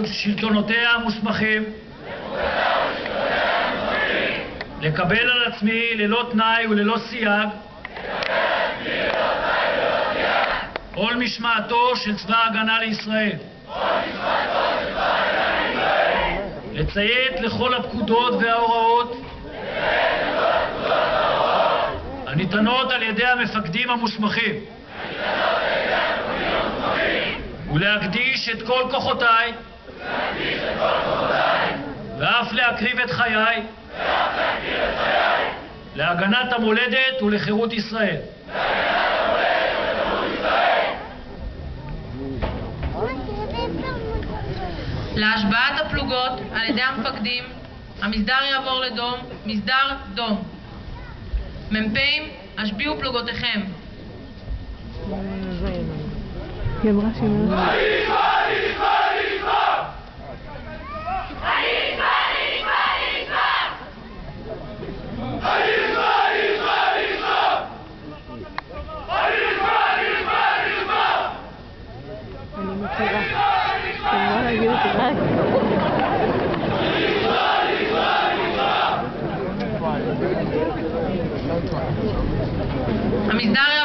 שלטונותיה המוסמכים לקבל על עצמי ללא תנאי וללא סייג עול משמעתו של צבא ההגנה לישראל, לציית לכל הפקודות וההוראות הניתנות על ידי המפקדים המוסמכים ולהקדיש את כל כוחותיי ואף להקריב את חיי להגנת המולדת ולחירות ישראל. להשבעת הפלוגות על ידי המפקדים, המסדר יעבור לדום, מסדר דום. מ"פים, השביעו פלוגותיכם. המסדר